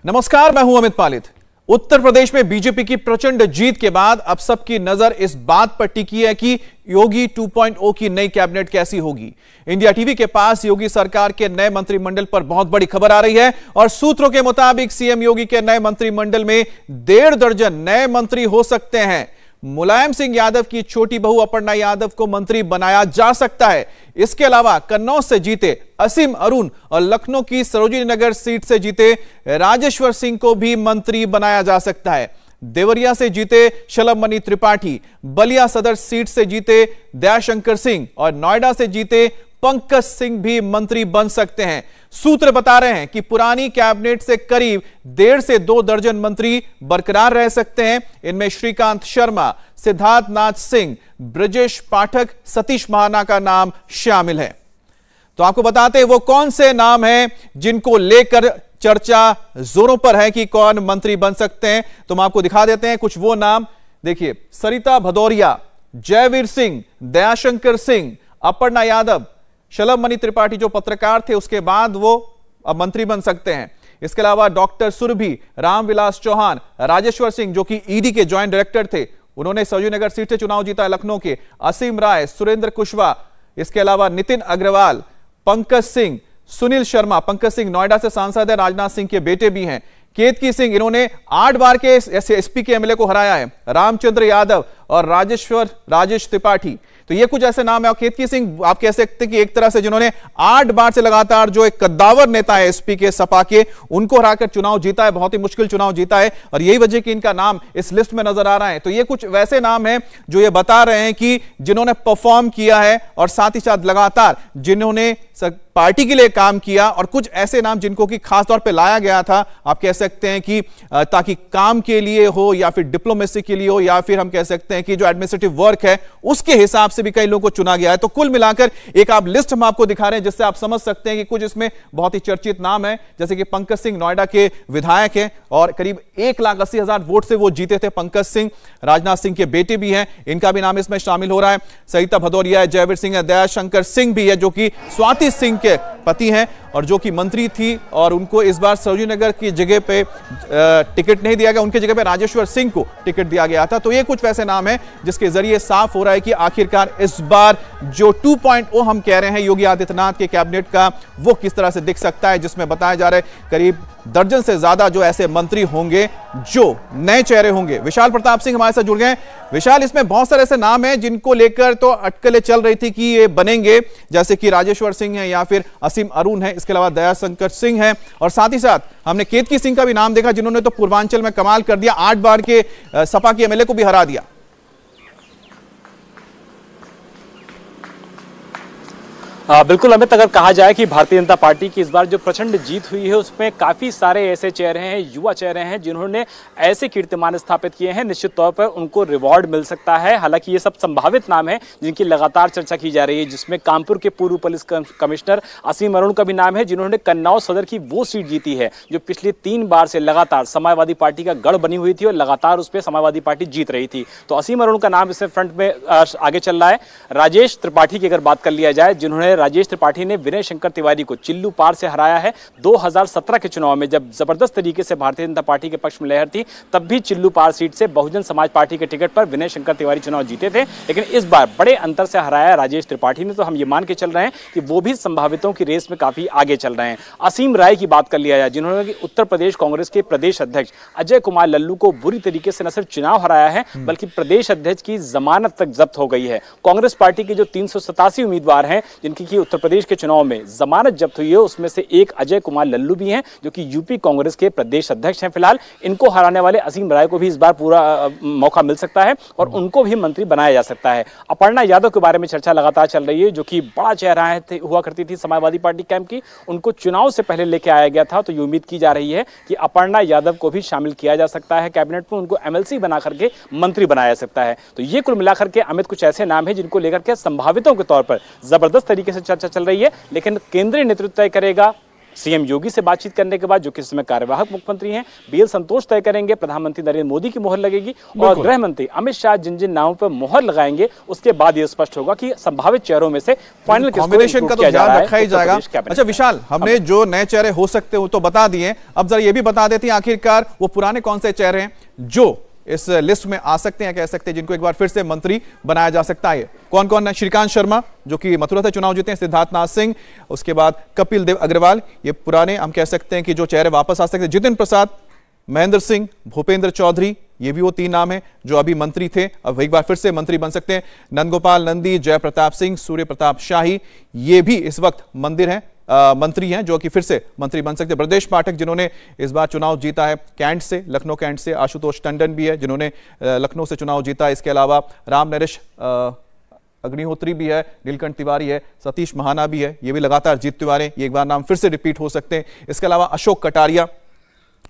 नमस्कार, मैं हूं अमित पालित। उत्तर प्रदेश में बीजेपी की प्रचंड जीत के बाद अब सबकी नजर इस बात पर टिकी है कि योगी 2.0 की नई कैबिनेट कैसी होगी। इंडिया टीवी के पास योगी सरकार के नए मंत्रिमंडल पर बहुत बड़ी खबर आ रही है और सूत्रों के मुताबिक सीएम योगी के नए मंत्रिमंडल में 1.5 दर्जन नए मंत्री हो सकते हैं। मुलायम सिंह यादव की छोटी बहू अपर्णा यादव को मंत्री बनाया जा सकता है। इसके अलावा कन्नौज से जीते असीम अरुण और लखनऊ की सरोजिनी नगर सीट से जीते राजेश्वर सिंह को भी मंत्री बनाया जा सकता है। देवरिया से जीते शलभ मणि त्रिपाठी, बलिया सदर सीट से जीते दयाशंकर सिंह और नोएडा से जीते पंकज सिंह भी मंत्री बन सकते हैं। सूत्र बता रहे हैं कि पुरानी कैबिनेट से करीब 1.5 से 2 दर्जन मंत्री बरकरार रह सकते हैं। इनमें श्रीकांत शर्मा, सिद्धार्थ नाथ सिंह, ब्रजेश पाठक, सतीश महाना का नाम शामिल है। तो आपको बताते हैं वो कौन से नाम हैं जिनको लेकर चर्चा जोरों पर है कि कौन मंत्री बन सकते हैं। तो हम आपको दिखा देते हैं कुछ वो नाम। देखिए, सरिता भदौरिया, जयवीर सिंह, दयाशंकर सिंह, अपर्णा यादव, शलभ मणि त्रिपाठी जो पत्रकार थे उसके बाद वो अब मंत्री बन सकते हैं। इसके अलावा डॉक्टर सुरभि, रामविलास चौहान, राजेश्वर सिंह जो कि ईडी के ज्वाइंट डायरेक्टर थे, उन्होंने सरोजिनी नगर सीट से चुनाव जीता है लखनऊ के, असीम राय, सुरेंद्र कुशवाहा, इसके अलावा नितिन अग्रवाल, पंकज सिंह, सुनील शर्मा। पंकज सिंह नोएडा से सांसद है, राजनाथ सिंह के बेटे भी हैं। केतकी सिंह, इन्होंने 8 बार के एसपी के एमएलए को हराया है। रामचंद्र यादव और राजेश त्रिपाठी, तो ये कुछ ऐसे नाम है। और केतकी सिंह आप कह सकते हैं कि एक तरह से जिन्होंने 8 बार से लगातार जो एक कद्दावर नेता है एसपी के, सपा के, उनको हराकर चुनाव जीता है, बहुत ही मुश्किल चुनाव जीता है और यही वजह कि इनका नाम इस लिस्ट में नजर आ रहा है। तो ये कुछ वैसे नाम हैं जो ये बता रहे हैं कि जिन्होंने परफॉर्म किया है और साथ ही साथ लगातार जिन्होंने पार्टी के लिए काम किया, और कुछ ऐसे नाम जिनको कि खास तौर पे लाया गया था, आप कह सकते हैं कि ताकि काम के लिए हो या फिर डिप्लोमेसी के लिए हो या फिर हम कह सकते हैं कि जो एडमिनिस्ट्रेटिव वर्क है उसके हिसाब से भी कई लोगों को चुना गया है। तो कुल मिलाकर एक आप लिस्ट हम आपको दिखा रहे हैं जिससे आप समझ सकते हैं कि कुछ इसमें बहुत ही चर्चित नाम है, जैसे कि पंकज सिंह नोएडा के विधायक हैं और करीब 1,80,000 वोट से वो जीते थे। पंकज सिंह राजनाथ सिंह के बेटे भी हैं, इनका भी नाम इसमें शामिल हो रहा है। सरिता भदौरिया है, जयवीर सिंह है, दयाशंकर सिंह भी है जो कि स्वाति सिंह के पति हैं और जो कि मंत्री थी और उनको इस बार सरोजिनी नगर की जगह पे टिकट नहीं दिया गया, उनकी जगह पे राजेश्वर सिंह को टिकट दिया गया था। तो ये कुछ वैसे नाम हैं जिसके जरिए साफ हो रहा है कि आखिरकार इस बार जो 2.0 हम कह रहे हैं योगी आदित्यनाथ के कैबिनेट का, वो किस तरह से दिख सकता है, जिसमें बताया जा रहा है करीब दर्जन से ज्यादा जो ऐसे मंत्री होंगे जो नए चेहरे होंगे। विशाल प्रताप सिंह हमारे साथ जुड़ गए। विशाल, इसमें बहुत सारे ऐसे नाम हैं जिनको लेकर तो अटकलें चल रही थी कि ये बनेंगे, जैसे कि राजेश्वर सिंह है या फिर असीम अरुण है, इसके अलावा दयाशंकर सिंह है और साथ ही साथ हमने केतकी सिंह का भी नाम देखा जिन्होंने तो पूर्वांचल में कमाल कर दिया, 8 बार के सपा के एमएलए को भी हरा दिया। बिल्कुल अमित, अगर कहा जाए कि भारतीय जनता पार्टी की इस बार जो प्रचंड जीत हुई है उसमें काफी सारे ऐसे चेहरे हैं, युवा चेहरे हैं जिन्होंने ऐसे कीर्तिमान स्थापित किए हैं, निश्चित तौर पर उनको रिवॉर्ड मिल सकता है। हालांकि ये सब संभावित नाम है जिनकी लगातार चर्चा की जा रही है, जिसमें कानपुर के पूर्व पुलिस कमिश्नर असीम अरुण का भी नाम है जिन्होंने कन्नौज सदर की वो सीट जीती है जो पिछले 3 बार से लगातार समाजवादी पार्टी का गढ़ बनी हुई थी और लगातार उस पर समाजवादी पार्टी जीत रही थी। तो असीम अरुण का नाम इससे फ्रंट में आगे चल रहा है। राजेश त्रिपाठी की अगर बात कर लिया जाए, जिन्होंने राजेश त्रिपाठी ने विनय शंकर तिवारी को चिल्लू पार से हराया है। 2017 के चुनाव में जब जबरदस्त तरीके से भारतीय जनता पार्टी के पक्ष में लहर थी, तब भी चिल्लू पार सीट से बहुजन समाज पार्टी के टिकट पर विनय शंकर तिवारी चुनाव जीते थे, लेकिन इस बार बड़े अंतर से हराया राजेश त्रिपाठी ने। तो हम ये मान के चल रहे हैं कि वो भी संभावितों की रेस में काफी आगे चल रहे हैं। असीम राय की बात कर लिया जाए, जिन्होंने उत्तर प्रदेश कांग्रेस के प्रदेश अध्यक्ष अजय कुमार लल्लू को बुरी तरीके से न सिर्फ चुनाव हराया है बल्कि प्रदेश अध्यक्ष की जमानत तक जब्त हो गई है। कांग्रेस पार्टी के जो 387 उम्मीदवार हैं जिनकी की उत्तर प्रदेश के चुनाव में जमानत जब्त हुई है, उसमें से एक अजय कुमार लल्लू भी हैं जो कि यूपी कांग्रेस के प्रदेश अध्यक्ष हैं। फिलहाल इनको हराने वाले असीम राय को भी इस बार पूरा मौका मिल सकता है और उनको भी मंत्री बनाया जा सकता है। अपर्णा यादव के बारे में चर्चा लगातार चल रही है, जो कि बड़ा चेहरा हुआ करती थी समाजवादी पार्टी कैंप की, उनको चुनाव से पहले लेके आया गया था। तो ये उम्मीद की जा रही है कि अपर्णा यादव को भी शामिल किया जा सकता है कैबिनेट में, उनको एमएलसी बना करके मंत्री बनाया जा सकता है। तो ये कुल मिलाकर के अमित कुछ ऐसे नाम है जिनको लेकर के संभावितों के तौर पर जबरदस्त तरीके से चर्चा चल रही है, लेकिन केंद्रीय नेतृत्व तय करेगा सीएम योगी से बातचीत करने के बाद जो कि इस समय कार्यवाहक मुख्यमंत्री हैं बीएल संतोष तय करेंगे, प्रधानमंत्री नरेंद्र मोदी की मोहर लगेगी और गृह मंत्री अमित शाह जिन जिन नामों पर मोहर लगाएंगे उसके बाद यह स्पष्ट होगा कि संभावित चेहरों में से फाइनल कॉम्बिनेशन का तो ध्यान रखा ही जाएगा। अच्छा विशाल, हमने जो नए चेहरे हो सकते हो तो बता दिए, अब जरा ये भी बता देते हैं आखिरकार वो पुराने कौन से चेहरे हैं जो इस लिस्ट में आ सकते हैं, कह सकते हैं जिनको एक बार फिर से मंत्री बनाया जा सकता है। कौन कौन है? श्रीकांत शर्मा जो कि मथुरा से चुनाव जीते हैं, सिद्धार्थ नाथ सिंह, उसके बाद कपिल देव अग्रवाल, ये पुराने हम कह सकते हैं कि जो चेहरे वापस आ सकते हैं। जितिन प्रसाद, महेंद्र सिंह, भूपेंद्र चौधरी, ये भी वो 3 नाम हैं जो अभी मंत्री थे, अब एक बार फिर से मंत्री बन सकते हैं। नंदगोपाल नंदी, जय प्रताप सिंह, सूर्य प्रताप शाही, ये भी इस वक्त मंत्री हैं जो कि फिर से मंत्री बन सकते हैं। ब्रजेश पाठक जिन्होंने इस बार चुनाव जीता है कैंट से, लखनऊ कैंट से। आशुतोष टंडन भी है जिन्होंने लखनऊ से चुनाव जीता। इसके अलावा राम नरेश अग्निहोत्री भी है, नीलकंठ तिवारी है, सतीश महाना भी है, ये भी लगातार जीतते आ रहे हैं, ये एक बार नाम फिर से रिपीट हो सकते हैं। इसके अलावा अशोक कटारिया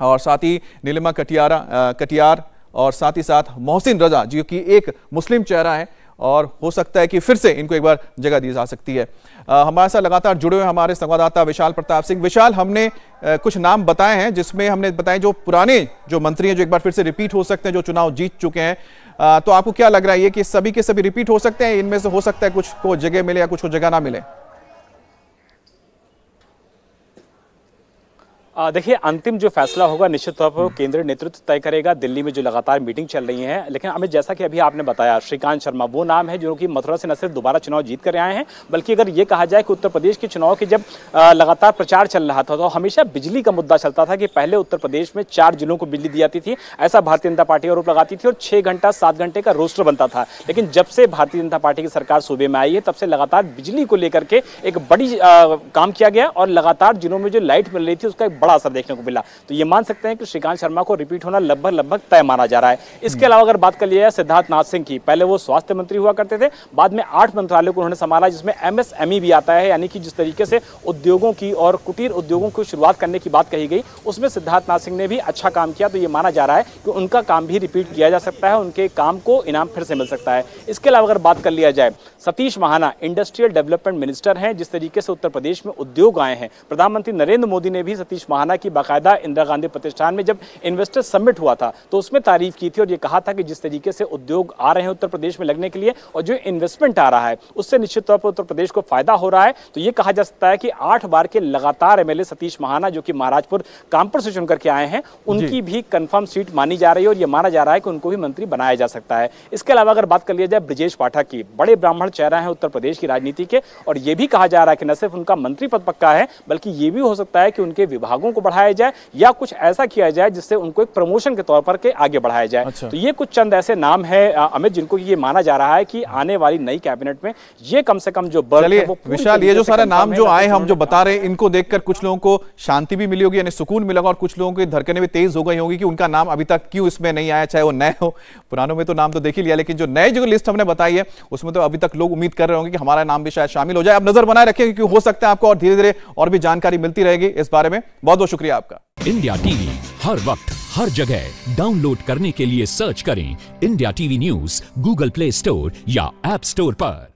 और साथ ही नीलिमा कटियार और साथ ही साथ मोहसिन रजा जो कि एक मुस्लिम चेहरा है और हो सकता है कि फिर से इनको एक बार जगह दी जा सकती है। हमारे साथ लगातार जुड़े हुए हमारे संवाददाता विशाल प्रताप सिंह। विशाल, हमने कुछ नाम बताए हैं जिसमें हमने बताया जो पुराने जो मंत्री हैं जो एक बार फिर से रिपीट हो सकते हैं, जो चुनाव जीत चुके हैं, तो आपको क्या लग रहा है ये कि सभी के सभी रिपीट हो सकते हैं? इनमें से हो सकता है कुछ को जगह मिले या कुछ को जगह ना मिले? देखिए, अंतिम जो फैसला होगा निश्चित तौर पर केंद्रीय नेतृत्व तय करेगा। दिल्ली में जो लगातार मीटिंग चल रही है, लेकिन अमित जैसा कि अभी आपने बताया श्रीकांत शर्मा वो नाम है जो कि मथुरा से न सिर्फ दोबारा चुनाव जीत कर आए हैं, बल्कि अगर ये कहा जाए कि उत्तर प्रदेश के चुनाव के जब लगातार प्रचार चल रहा था तो हमेशा बिजली का मुद्दा चलता था कि पहले उत्तर प्रदेश में 4 जिलों को बिजली दी जाती थी, ऐसा भारतीय जनता पार्टी आरोप लगाती थी और 6 घंटा 7 घंटे का रोस्टर बनता था। लेकिन जब से भारतीय जनता पार्टी की सरकार सूबे में आई है तब से लगातार बिजली को लेकर के एक बड़ी काम किया गया और लगातार जिलों में जो लाइट मिल रही थी उसका एक बड़ा असर देखने को मिला। तो ये मान सकते हैं कि श्रीकांत शर्मा को रिपीट होना लगभग तय माना जा रहा है। इसके अलावा अगर बात कर लिया जाए सिद्धार्थ नाथ सिंह की, पहले वो स्वास्थ्य मंत्री हुआ करते थे, बाद में 8 मंत्रालयों को उन्होंने संभाला जिसमें एमएसएमई भी आता है, यानी कि जिस तरीके से उद्योगों की और कुटीर उद्योगों की शुरुआत करने की बात कही गई उसमें सिद्धार्थ नाथ सिंह ने भी अच्छा काम किया। तो ये माना जा रहा है कि उनका काम भी रिपीट किया जा सकता है, उनके काम को इनाम फिर से मिल सकता है। इसके अलावा अगर बात कर लिया जाए Satish Mahana industrial development minister हैं, जिस तरीके से उत्तर प्रदेश में उद्योग आए हैं, प्रधानमंत्री नरेंद्र मोदी ने भी सतीश महाना की बाकायदा इंदिरा गांधी प्रतिष्ठान में जब इन्वेस्टर समिट हुआ था तो उसमें तारीफ की थी और ये कहा था कि जिस तरीके से उद्योग आ रहे हैं उत्तर प्रदेश में लगने के लिए और जो इन्वेस्टमेंट आ रहा है उससे निश्चित तौर पर उत्तर प्रदेश को फायदा हो रहा है। तो ये कहा जा सकता है कि 8 बार के लगातार एमएलए सतीश महाना जो कि महाराजपुर कानपुर से चुनकर के आए हैं उनकी भी कंफर्म सीट मानी जा रही है और यह माना जा रहा है कि उनको भी मंत्री बनाया जा सकता है। इसके अलावा अगर बात कर लिया जाए ब्रजेश पाठक की, बड़े ब्राह्मण चेहरा है उत्तर प्रदेश की राजनीति के और यह भी कहा जा रहा है कि न सिर्फ उनका मंत्री पद पक्का है बल्कि यह भी हो सकता है कि उनके विभागों को बढ़ाया जाए या कुछ ऐसा किया जाए जिससे उनको एक प्रमोशन के तौर पर के आगे बढ़ाया जाए। अच्छा। तो ये कुछ चंद ऐसे नाम है अमित जिनको ये माना जा रहा है कि आने वाली नई कैबिनेट में ये कम से कम जो विशाल ये जो सारे नाम जो आए हम जो बता रहे हैं इनको देखकर कुछ लोगों को शांति भी मिली होगी, यानी सुकून मिला और कुछ लोगों की धड़कनें भी तेज हो गई होगी कि उनका नाम अभी तक क्यों इसमें नहीं आया, चाहे वो नए हो। पुरानों में तो नाम तो देख ही लिया, लेकिन जो नए जो लिस्ट हमने बताई है उसमें तो अभी तक लोग उम्मीद कर रहे होंगे कि हमारा नाम भी शायद शामिल हो जाए। अब नजर बनाए रखें क्योंकि हो सकता है आपको और धीरे धीरे और भी जानकारी मिलती रहेगी इस बारे में। बहुत बहुत शुक्रिया आपका। इंडिया टीवी हर वक्त हर जगह डाउनलोड करने के लिए सर्च करें India TV news Google play store या ऐप स्टोर पर।